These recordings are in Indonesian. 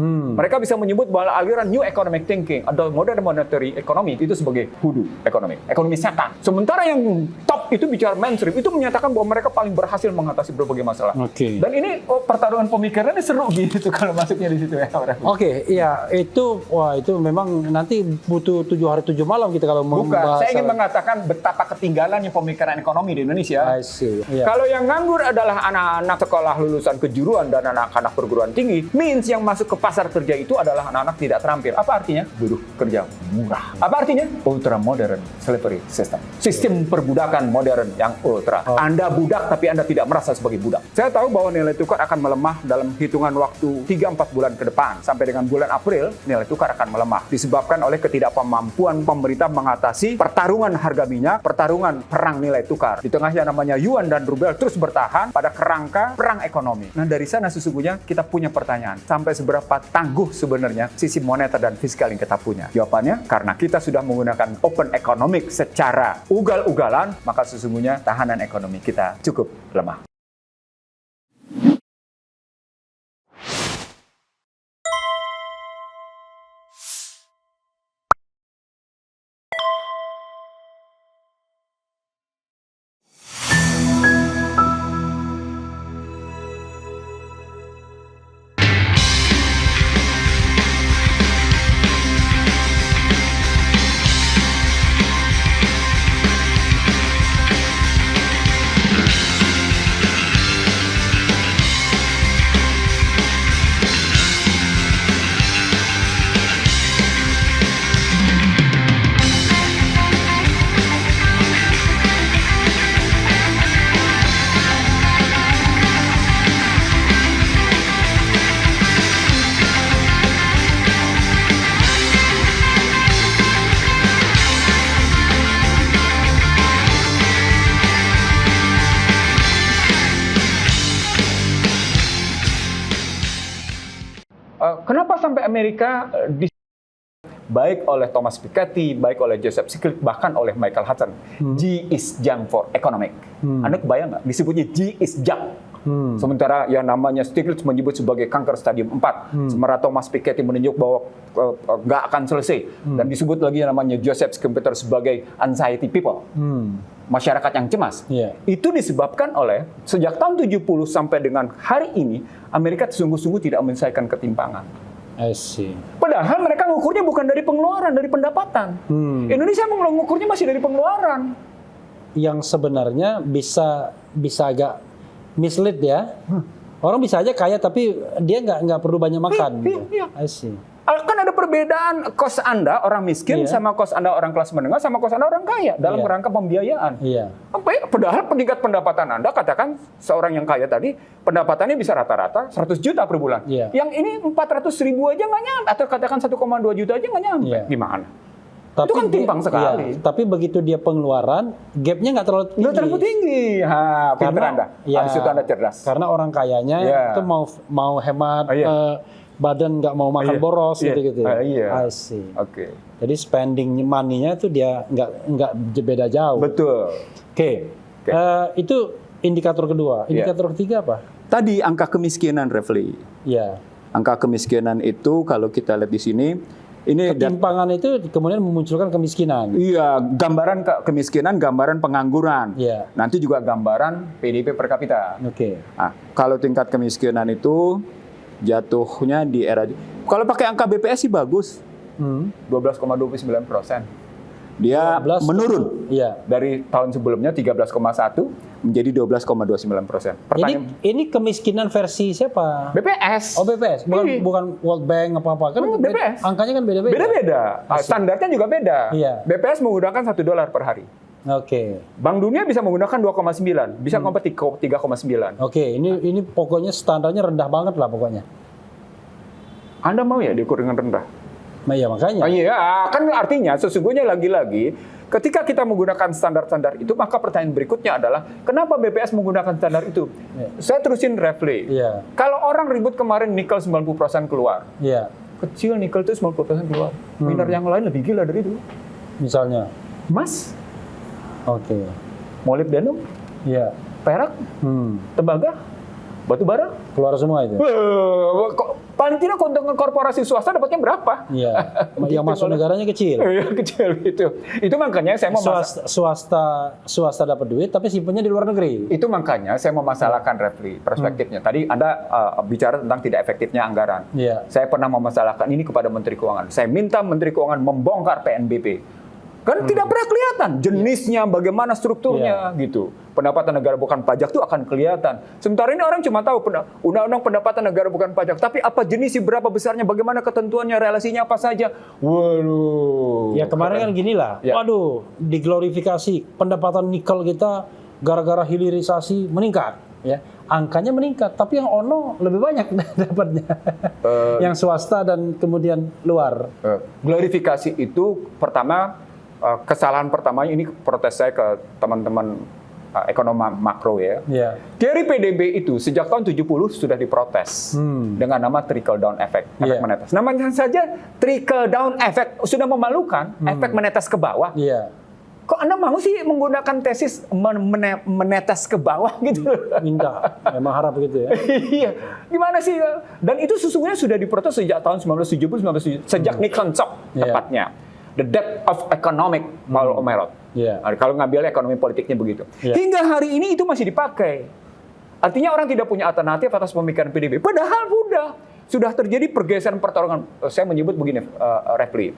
Mereka bisa menyebut bahwa aliran New Economic Thinking atau Modern Monetary Economy itu sebagai hoodoo ekonomi setan. Sementara yang top itu bicara mainstream, itu menyatakan bahwa mereka paling berhasil mengatasi berbagai masalah. Dan ini pertarungan pemikirannya seru gitu kalau masuknya di situ ya. Iya, itu memang nanti butuh 7 hari 7 malam kita kalau membahas. Saya ingin mengatakan betapa ketinggalannya pemikiran ekonomi di Indonesia. Kalau yang nganggur adalah anak-anak sekolah lulusan kejuruan dan anak-anak perguruan tinggi, means yang masuk ke pasar kerja itu adalah anak-anak tidak terampil. Apa artinya? Buruh kerja murah. Apa artinya? Ultra modern slavery system. Sistem perbudakan modern yang ultra. Anda budak tapi Anda tidak merasa sebagai budak. Saya tahu bahwa nilai tukar akan melemah dalam hitungan waktu 3-4 bulan ke depan. Sampai dengan bulan April, nilai tukar akan melemah. Disebabkan oleh ketidakmampuan pemerintah mengatasi pertarungan harga minyak, pertarungan perang nilai tukar. Di tengah yang namanya yuan dan rubel terus bertahan pada kerangka perang ekonomi. Nah, dari sana sesungguhnya kita punya pertanyaan. Sampai seberapa tangguh sebenarnya sisi moneter dan fiskal yang kita punya? Jawabannya, karena kita sudah menggunakan open economic secara ugal-ugalan, maka sesungguhnya tahanan ekonomi kita cukup lemah. Kenapa sampai Amerika baik oleh Thomas Piketty, baik oleh Joseph Stiglitz, bahkan oleh Michael Hudson, G is junk for economic. Anda kebayang nggak? Disebutnya G is junk. Sementara yang namanya Stiglitz menyebut sebagai kanker stadium 4. Sementara Thomas Piketty menunjuk bahwa nggak akan selesai. Dan disebut lagi yang namanya Joseph Stiglitz sebagai anxiety people. Masyarakat yang cemas. Itu disebabkan oleh sejak tahun 70 sampai dengan hari ini, Amerika sungguh-sungguh tidak menyelesaikan ketimpangan. Padahal mereka mengukurnya bukan dari pengeluaran, dari pendapatan. Indonesia mengukurnya masih dari pengeluaran. Yang sebenarnya bisa gitu. Mislead ya. Orang bisa aja kaya tapi dia nggak perlu banyak makan. Kan ada perbedaan kos Anda orang miskin sama kos Anda orang kelas menengah sama kos Anda orang kaya dalam rangka pembiayaan. Padahal tingkat pendapatan Anda, katakan seorang yang kaya tadi pendapatannya bisa rata-rata 100 juta per bulan. Yang ini 400.000 aja nggak nyampe, atau katakan 1,2 juta aja nggak nyampe. Gimana? Itu kan timpang sekali. Tapi begitu dia pengeluaran, gapnya nggak terlalu tinggi. Nggak terlalu tinggi. Pinter Anda. Habis itu Anda cerdas. Karena orang kayanya itu mau hemat, badan nggak mau makan boros gitu-gitu. I see. Jadi spending money-nya itu dia nggak beda jauh. Betul. Itu indikator kedua. Indikator ketiga apa? Tadi angka kemiskinan, Refli. Angka kemiskinan itu kalau kita lihat di sini, ini ketimpangan itu kemudian memunculkan kemiskinan. Gambaran kemiskinan, gambaran pengangguran. Nanti juga gambaran PDB per kapita. Nah, kalau tingkat kemiskinan itu jatuhnya di era, kalau pakai angka BPS sih bagus, 12,29%. Dia menurun dari tahun sebelumnya 13,1 menjadi 12,29%. Ini kemiskinan versi siapa? BPS. Oh, BPS. Bukan World Bank apa-apa. Kan BPS. Angkanya kan beda-beda. Beda-beda. Standarnya juga beda. BPS menggunakan $1 per hari. Bank Dunia bisa menggunakan 2,9, bisa sampai 3,9. Ini pokoknya standarnya rendah banget lah pokoknya. Anda mau ya diukur dengan rendah? Makanya. Kan artinya sesungguhnya lagi-lagi ketika kita menggunakan standar-standar itu, maka pertanyaan berikutnya adalah kenapa BPS menggunakan standar itu? Saya terusin Refli. Kalau orang ribut kemarin nikel 90% keluar. Kecil nikel itu 90% keluar. Miner yang lain lebih gila dari itu. Misalnya emas. Molybdenum. Perak. Tembaga. Batu bara. Keluar semua itu. Paling tidak keuntungan korporasi swasta dapatnya berapa? Iya. Yang masuk negaranya kecil. Iya, kecil gitu. Itu makanya saya mau swasta dapat duit tapi simpennya di luar negeri. Itu makanya saya memasalahkan Refli perspektifnya. Tadi Anda bicara tentang tidak efektifnya anggaran. Iya. Saya pernah memasalahkan ini kepada Menteri Keuangan. Saya minta Menteri Keuangan membongkar PNBP. Kan tidak pernah kelihatan jenisnya, bagaimana strukturnya gitu. Pendapatan negara bukan pajak itu akan kelihatan. Sementara ini orang cuma tahu undang-undang pendapatan negara bukan pajak, tapi apa jenisnya, berapa besarnya, bagaimana ketentuannya, relasinya apa saja. Waduh. Ya kemarin kan gini lah. Ya. Waduh, diglorifikasi pendapatan nikel kita gara-gara hilirisasi meningkat. Ya, angkanya meningkat, tapi yang ono lebih banyak dapatnya. Yang swasta dan kemudian luar. Glorifikasi itu pertama. Kesalahan pertamanya ini protes saya ke teman-teman ekonom makro ya. Yeah. Teori PDB itu sejak tahun 70 sudah diprotes dengan nama trickle down effect, efek menetes. Namanya saja trickle down effect sudah memalukan, efek menetes ke bawah. Yeah. Kok Anda mau sih menggunakan tesis menetes ke bawah gitu? Minta, emang harap gitu ya. Iya, gimana sih? Dan itu sesungguhnya sudah diprotes sejak tahun 1970, sejak Nixon shock tepatnya. The death of economic, Paul Omerot. Yeah. Kalau ngambil ekonomi politiknya begitu. Yeah. Hingga hari ini itu masih dipakai. Artinya orang tidak punya alternatif atas pemikiran PDB. Padahal sudah terjadi pergeseran pertarungan. Saya menyebut begini, Refli.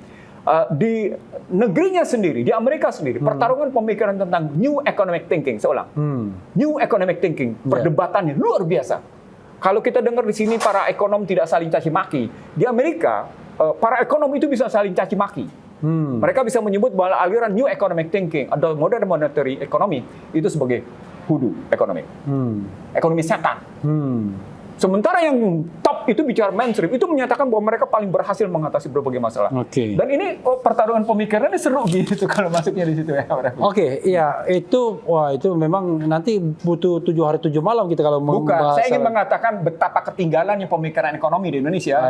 Di negerinya sendiri, di Amerika sendiri, pertarungan pemikiran tentang new economic thinking, new economic thinking, perdebatannya luar biasa. Kalau kita dengar di sini para ekonom tidak saling caci maki, di Amerika para ekonom itu bisa saling caci maki. Mereka bisa menyebut bahwa aliran new economic thinking atau modern monetary economy itu sebagai hoodoo ekonomi, ekonomi setan. Sementara yang top itu bicara mainstream, itu menyatakan bahwa mereka paling berhasil mengatasi berbagai masalah. Dan ini pertarungan pemikirannya seru gitu kalau masuknya di situ ya. Iya itu memang nanti butuh 7 hari 7 malam kita kalau mau membahas. Saya ingin mengatakan betapa ketinggalannya pemikiran ekonomi di Indonesia.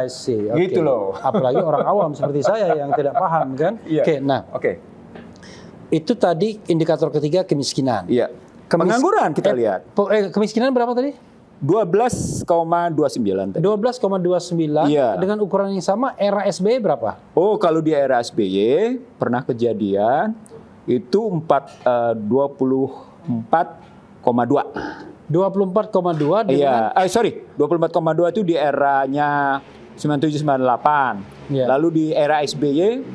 Gitu loh. Apalagi orang awam seperti saya yang tidak paham kan. Itu tadi indikator ketiga kemiskinan. Iya. Pengangguran kita lihat. Kemiskinan berapa tadi? 12,29 tadi. 12,29 dengan ukuran yang sama. Era SBY berapa? Oh, kalau di era SBY pernah kejadian itu 24,2. 24,2 dengan 24,2 itu di eranya 97-98. Lalu di era SBY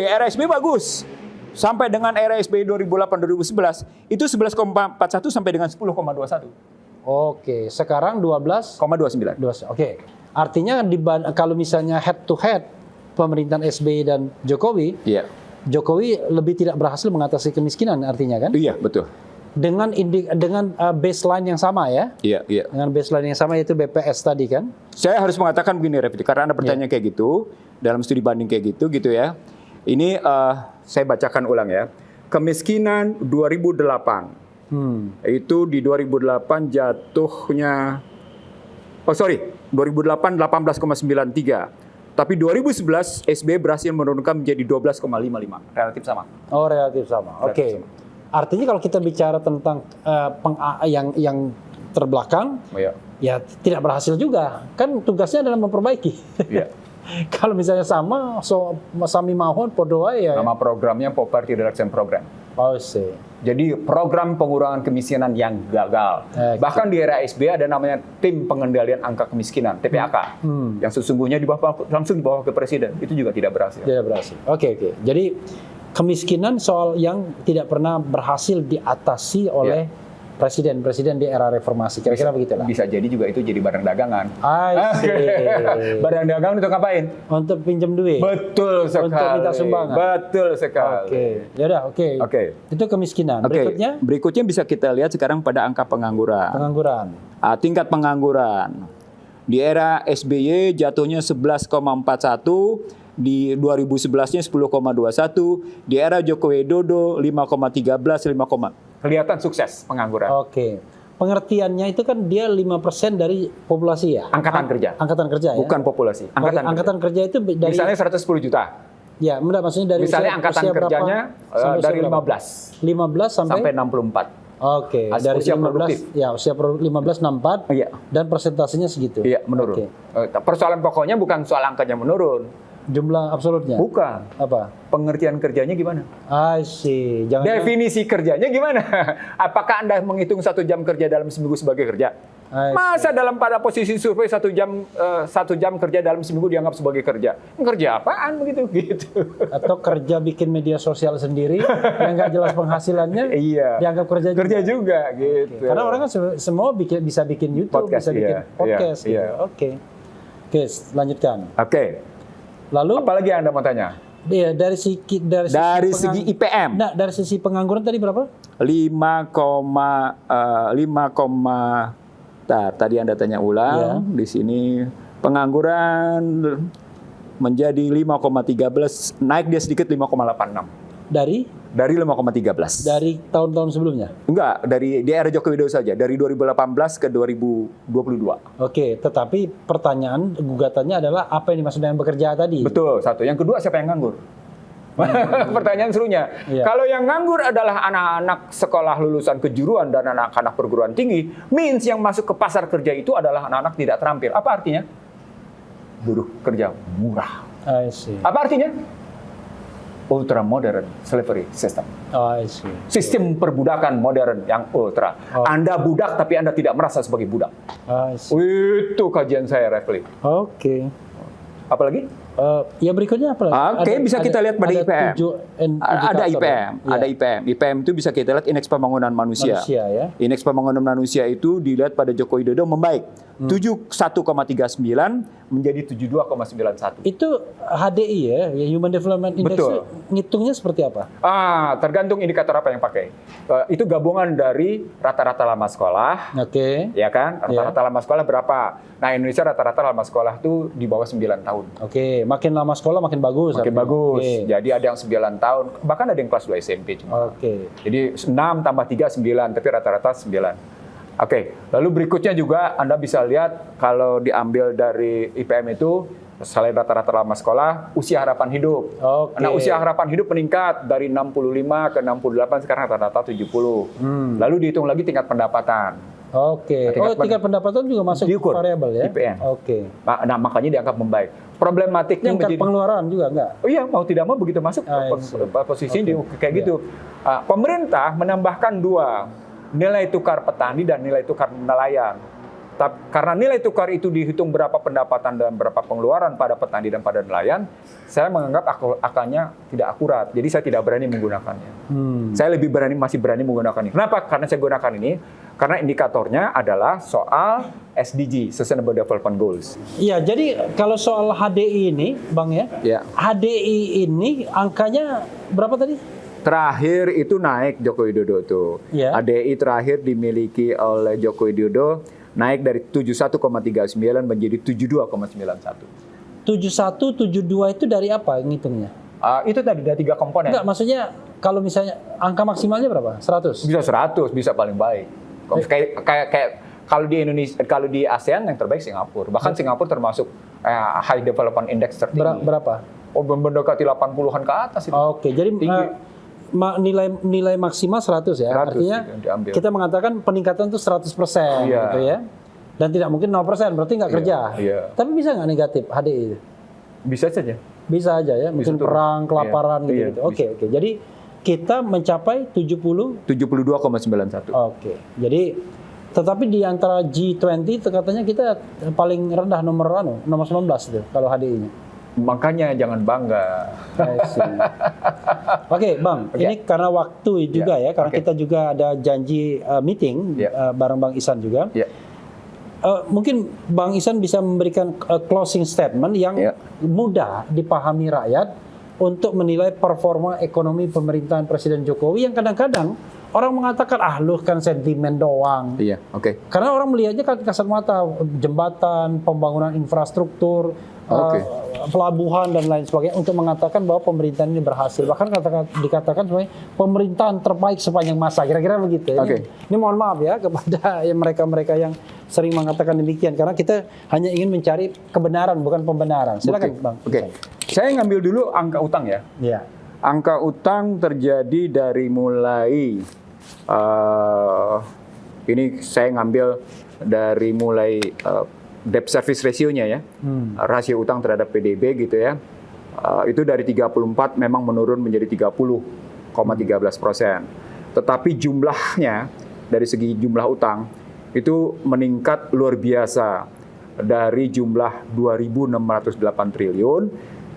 era SBY bagus. Sampai dengan era SBY 2008-2011 itu 11,41 sampai dengan 10,21. Oke, sekarang 12,29. Oke. Artinya kalau misalnya head to head pemerintahan SBY dan Jokowi, Jokowi lebih tidak berhasil mengatasi kemiskinan artinya kan? Iya, betul. Dengan baseline yang sama ya? Iya. Dengan baseline yang sama yaitu BPS tadi kan? Saya harus mengatakan begini, Refli, karena Anda bertanya kayak gitu, dalam studi banding kayak gitu ya. Ini saya bacakan ulang ya. Kemiskinan 2008. Itu di 2008 jatuhnya 2008 18,93. Tapi 2011 SBY berhasil menurunkan menjadi 12,55. Relatif sama. Oh, relatif sama. Oke. Artinya kalau kita bicara tentang yang terbelakang, ya tidak berhasil juga. Kan tugasnya adalah memperbaiki. Iya. Kalau misalnya sama, sami mahon podo ya. Nama programnya Poverty Reduction Program. Jadi program pengurangan kemiskinan yang gagal. Bahkan di era SBY ada namanya Tim Pengendalian Angka Kemiskinan, TPAK, yang sesungguhnya langsung dibawa ke Presiden. Itu juga tidak berhasil. Tidak berhasil. Oke. Jadi kemiskinan soal yang tidak pernah berhasil diatasi oleh presiden di era reformasi. Kira-kira begitulah. Bisa jadi juga itu jadi barang dagangan. Barang dagangan untuk ngapain? Untuk pinjam duit. Betul sekali. Untuk minta sumbangan. Betul sekali. Oke. Yaudah, oke. Itu kemiskinan. Berikutnya bisa kita lihat sekarang pada angka pengangguran. Tingkat pengangguran. Di era SBY jatuhnya 11,41, di 2011-nya 10,21, di era Joko Widodo 5,13, kelihatan sukses pengangguran. Oke. Pengertiannya itu kan dia 5% dari populasi ya? Angkatan kerja. Angkatan kerja ya? Bukan populasi. Angkatan kerja itu dari... Misalnya 110 juta. Ya, maksudnya dari misalnya angkatan kerjanya dari 15 sampai 64. Oke, dari usia 15 produktif. ya usia 15 64 Iya. dan persentasenya segitu. Iya, menurun. Oke. Persoalan pokoknya bukan soal angkanya menurun, Jumlah absolutnya. bukan. Apa? Pengertian kerjanya gimana? I see. Jangan Definisi kerjanya gimana? Apakah Anda menghitung 1 jam kerja dalam seminggu sebagai kerja? Masa dalam pada posisi survei 1 jam kerja dalam seminggu dianggap sebagai kerja? Kerja apaan begitu? Gitu. atau kerja bikin media sosial sendiri yang nggak jelas penghasilannya Iya. dianggap kerja juga gitu. Karena orang kan semua bisa bikin YouTube, Podcast, bisa bikin iya, podcast iya, gitu. iya. Oke. Oke, lanjutkan. Oke. Lalu Apalagi yang Anda mau tanya? iya, dari Segi IPM. Nah, dari sisi pengangguran tadi berapa? 5, tadi Anda tanya ulang di sini pengangguran menjadi 5,13, naik dia sedikit 5,86. Dari 5,13. dari tahun-tahun sebelumnya. Enggak, dari di era Joko Widodo saja, dari 2018 ke 2022. Oke, tetapi pertanyaan gugatannya adalah apa yang dimaksud dengan bekerja tadi? Betul, satu. Yang kedua, siapa yang nganggur? Pertanyaan serunya. Iya. Kalau yang nganggur adalah anak-anak sekolah lulusan kejuruan dan anak-anak perguruan tinggi, means yang masuk ke pasar kerja itu adalah anak-anak tidak terampil. Apa artinya? Buruh kerja murah. I see. Apa artinya? Ultra modern slavery system. I see. Sistem perbudakan modern yang ultra. Oh. Anda budak tapi Anda tidak merasa sebagai budak. I see. Itu kajian saya, Refli. Oke. Apalagi? Ya berikutnya apa lagi? Oke, bisa kita lihat pada IPM. Ada IPM, ya? ada IPM. IPM itu bisa kita lihat indeks pembangunan manusia. Ya. Indeks pembangunan manusia itu dilihat pada Joko Widodo membaik. 71,39 menjadi 72,91. Itu HDI ya, Human Development Index. Betul. Itu ngitungnya seperti apa? Tergantung indikator apa yang pakai. Itu gabungan dari rata-rata lama sekolah, Oke. ya kan? Rata-rata lama sekolah berapa? Nah, Indonesia rata-rata lama sekolah itu di bawah 9 tahun. Oke, makin lama sekolah makin bagus. Makin artinya. bagus. Oke. Jadi ada yang 9 tahun, bahkan ada yang kelas 2 SMP cuma. Oke. Jadi 6 tambah 3, 9, tapi rata-rata 9. Oke, lalu berikutnya juga Anda bisa lihat kalau diambil dari IPM itu, selain rata-rata lama sekolah, usia harapan hidup. Oke. Nah, usia harapan hidup meningkat dari 65 ke 68, sekarang rata-rata 70. Lalu dihitung lagi tingkat pendapatan. Oke. Tingkat pendapatan juga masuk diukur, variabel ya? IPM. Oke. Nah, makanya dianggap membaik. Problematiknya Tingkat pengeluaran juga enggak? Oh iya, mau tidak mau begitu masuk posisi kayak gitu. Pemerintah menambahkan 2, nilai tukar petani dan nilai tukar nelayan. Karena nilai tukar itu dihitung berapa pendapatan dan berapa pengeluaran pada petani dan pada nelayan, saya menganggap akalnya tidak akurat. Jadi saya tidak berani menggunakannya. Saya masih berani menggunakan ini. Kenapa? Karena saya gunakan ini karena indikatornya adalah soal SDG, Sustainable Development Goals. Iya, jadi kalau soal HDI ini, Bang ya. HDI ini angkanya berapa tadi? Terakhir itu naik Joko Widodo tuh. Yeah. HDI terakhir dimiliki oleh Joko Widodo naik dari 71,39 menjadi 72,91. 71, 72 itu dari apa ngitungnya? Itu tadi dari 3 komponen. Enggak, maksudnya kalau misalnya angka maksimalnya berapa? 100? Bisa 100, bisa paling baik. Kayak kalau di Indonesia, kalau di ASEAN yang terbaik Singapura. Bahkan Singapura termasuk High Development Index tertinggi. Berapa? Mendekati 80-an ke atas itu. Oke, jadi nilai maksimal 100 ya. 100 artinya kita mengatakan peningkatan itu 100% gitu ya. Dan tidak mungkin 0%, berarti nggak kerja. Tapi bisa nggak negatif HDI itu? Bisa saja. Bisa aja ya, mungkin perang, kelaparan gitu. Oke. Jadi kita mencapai 72,91. Oke. Jadi tetapi di antara G20 katanya kita paling rendah nomor 19 itu kalau HDI-nya. Makanya jangan bangga. Oke, Bang. Ini karena waktu juga ya, karena kita juga ada janji meeting bareng Bang Ihsan juga. Mungkin Bang Ihsan bisa memberikan closing statement yang mudah dipahami rakyat untuk menilai performa ekonomi pemerintahan Presiden Jokowi yang kadang-kadang orang mengatakan lu kan sentimen doang. Iya, oke. Karena orang melihatnya kan kasat mata, jembatan, pembangunan infrastruktur, pelabuhan dan lain sebagainya untuk mengatakan bahwa pemerintahan ini berhasil. Bahkan dikatakan sebagai pemerintahan terbaik sepanjang masa. Kira-kira begitu. Ini mohon maaf ya kepada mereka-mereka yang sering mengatakan demikian karena kita hanya ingin mencari kebenaran bukan pembenaran. Silakan, Bang. Saya ngambil dulu angka utang ya. Iya. Angka utang terjadi dari mulai Ini saya ngambil dari mulai debt service ratio-nya ya, rasio utang terhadap PDB gitu ya. Itu dari 34 memang menurun menjadi 30,13%. Tetapi jumlahnya dari segi jumlah utang itu meningkat luar biasa dari jumlah 2.608 triliun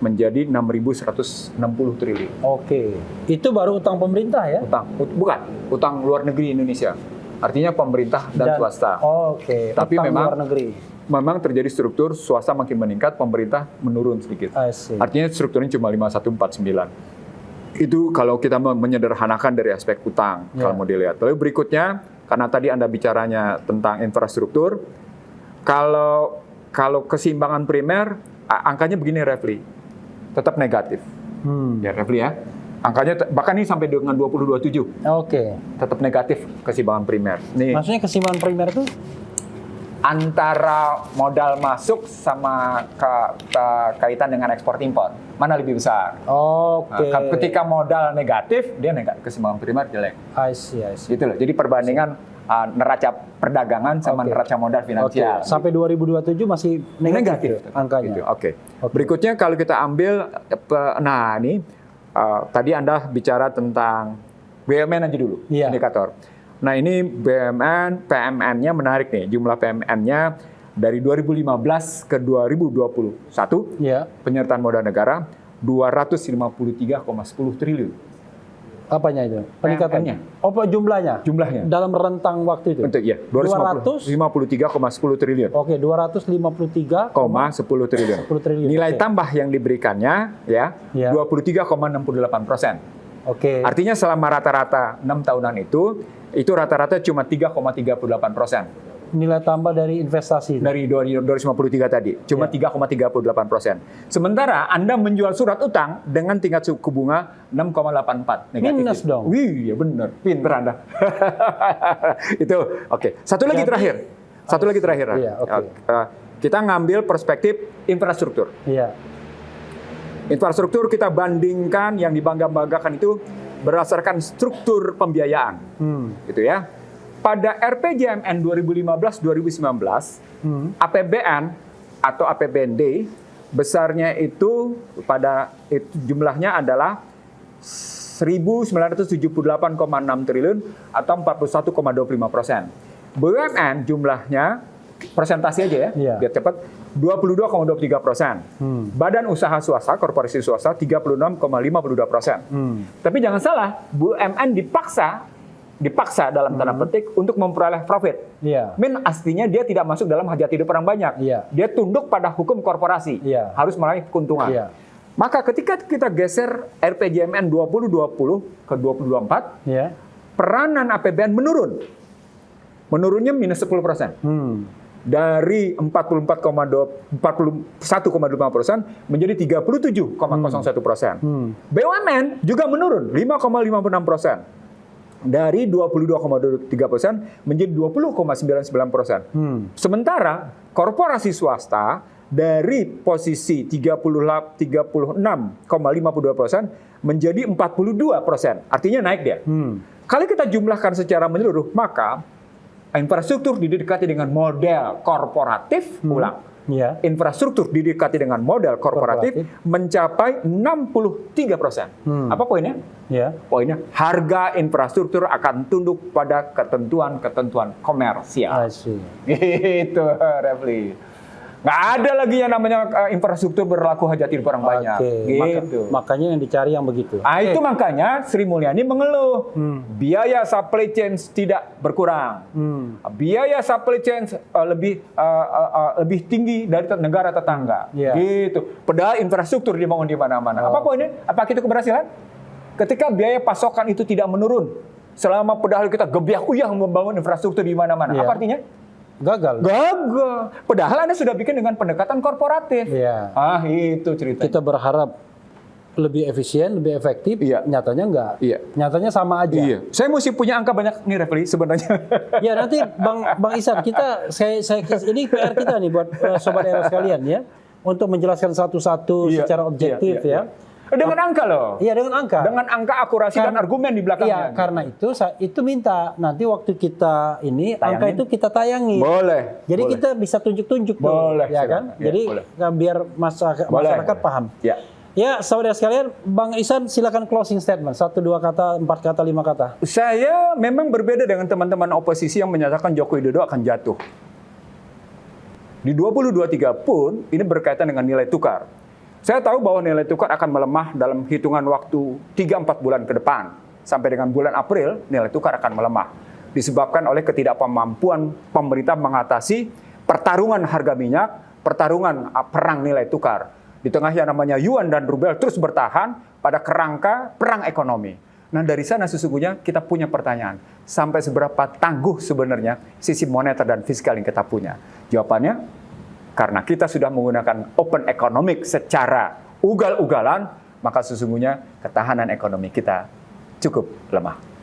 menjadi 6.160 triliun. Oke. Itu baru utang pemerintah ya? Bukan, utang luar negeri Indonesia. Artinya pemerintah dan swasta. Oke. Tapi utang memang luar negeri. Memang terjadi struktur swasta makin meningkat, pemerintah menurun sedikit. Artinya strukturnya cuma 5149. Itu kalau kita menyederhanakan dari aspek utang, kalau mau dilihat. Lalu berikutnya, karena tadi Anda bicaranya tentang infrastruktur, kalau keseimbangan primer, angkanya begini Refli, tetap negatif. Ya Refli ya, angkanya bahkan ini sampai dengan 2027. Oke. Tetap negatif keseimbangan primer. Nih, maksudnya keseimbangan primer itu? Antara modal masuk sama kaitan dengan ekspor impor, mana lebih besar? Oke. Nah, ketika modal negatif, dia keseimbangan primer jelek. I see. Gitu loh. Jadi perbandingan neraca perdagangan sama neraca modal finansial. Sampai 2027 masih negatif angkanya. Gitu. Oke. Berikutnya kalau kita ambil, nah ini tadi Anda bicara tentang BUMN aja dulu, indikator. Nah ini BUMN, PMN-nya menarik nih, jumlah PMN-nya dari 2015 ke 2021, penyertaan modal negara 253,10 triliun. Apanya itu? Peningkatannya? Jumlahnya? Jumlahnya. Dalam rentang waktu itu? Untuk, ya, 253,10 triliun. Oke, 253,10 triliun. Nilai tambah yang diberikannya ya 23,68%. Oke. Artinya selama rata-rata 6 tahunan itu rata-rata cuma 3,38%. Nilai tambah dari investasi? Dari 253 tadi, cuma 3,38%. Sementara Anda menjual surat utang dengan tingkat suku bunga 6,84 negatif. Minus dong. Wih, ya benar. Pinter Anda. Itu, oke. Satu lagi terakhir. Iya, kita ngambil perspektif infrastruktur. Iya. Infrastruktur kita bandingkan yang dibangga-banggakan itu berdasarkan struktur pembiayaan. Gitu ya. Pada RPJMN 2015-2019, APBN atau APBND besarnya itu jumlahnya adalah 1.978,6 triliun atau 41,25%. BUMN jumlahnya persentase aja ya, biar cepat 22,23%. Badan usaha swasta, korporasi swasta 36,52%. Tapi jangan salah, BUMN dipaksa dalam tanda petik untuk memperoleh profit. Aslinya dia tidak masuk dalam hajat hidup orang banyak. Dia tunduk pada hukum korporasi. Harus meraih keuntungan. Maka ketika kita geser RPJMN 2020 ke 2024, peranan APBN menurun. Menurunnya minus 10%. Dari 41,25% menjadi 37,01%. BUMN juga menurun 5,56%. Dari 22,23% menjadi 20,99%. Sementara korporasi swasta dari posisi 36,52% menjadi 42%. Artinya naik dia. Kalau kita jumlahkan secara menyeluruh, maka infrastruktur didekati dengan model korporatif, infrastruktur didekati dengan model korporatif mencapai 63%. Apa poinnya? Poinnya harga infrastruktur akan tunduk pada ketentuan-ketentuan komersial. Gitu, Refli. Nggak ada lagi yang namanya infrastruktur berlaku hajat hidup orang banyak. Gitu. Makanya yang dicari yang begitu. Itu makanya Sri Mulyani mengeluh. Biaya supply chain tidak berkurang. Biaya supply chain lebih tinggi dari negara tetangga. Gitu. Padahal infrastruktur dibangun di mana-mana. Apa poinnya? Apa itu keberhasilan? Ketika biaya pasokan itu tidak menurun, selama padahal kita gebiah-uyah membangun infrastruktur di mana-mana. Apa artinya? Gagal. Padahal Anda sudah bikin dengan pendekatan korporatif. Itu cerita. Kita berharap lebih efisien, lebih efektif. Nyatanya enggak. Nyatanya sama aja. Saya mesti punya angka banyak nih, Refli, sebenarnya. Ya nanti Bang Ihsan, saya ini PR kita nih buat sobat era sekalian ya, untuk menjelaskan satu-satu secara objektif ya. Dengan angka loh. Iya, dengan angka. Dengan angka, akurasi dan argumen di belakangnya. Iya, karena itu minta nanti waktu kita ini angka itu kita tayangi. Boleh. Jadi boleh. kita bisa tunjuk-tunjuk tuh, Boleh, ya kan? silakan. Ya, Jadi boleh. biar masyarakat paham. Ya. Ya, saudara sekalian, Bang Ihsan silakan closing statement. 1, 2 kata, 4 kata, 5 kata. Saya memang berbeda dengan teman-teman oposisi yang menyatakan Joko Widodo akan jatuh. Di 2023 pun ini berkaitan dengan nilai tukar. Saya tahu bahwa nilai tukar akan melemah dalam hitungan waktu 3-4 bulan ke depan. Sampai dengan bulan April, nilai tukar akan melemah. Disebabkan oleh ketidakmampuan pemerintah mengatasi pertarungan harga minyak, pertarungan perang nilai tukar. Di tengah yang namanya yuan dan rubel terus bertahan pada kerangka perang ekonomi. Nah, dari sana sesungguhnya kita punya pertanyaan. Sampai seberapa tangguh sebenarnya sisi moneter dan fiskal yang kita punya? Jawabannya, karena kita sudah menggunakan open economic secara ugal-ugalan, maka sesungguhnya ketahanan ekonomi kita cukup lemah.